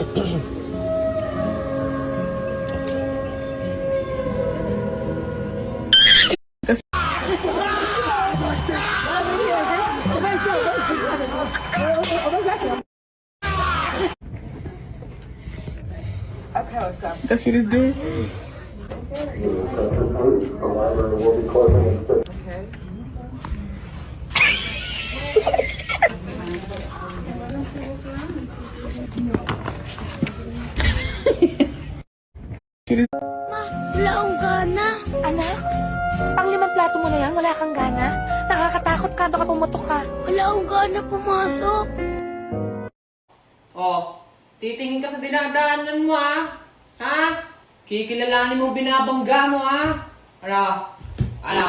Okay, let's go. That's what it's doing? Okay. Wala akong gana. Anak? Pang-limang plato mo na yan, wala kang gana? Nakakatakot ka, baka pumutok ka. Wala akong gana pumasok. Oh, titingin ka sa dinadaanan mo, ha? Ha? Kikilalanin mo binabangga mo, ha? Ano? Ano?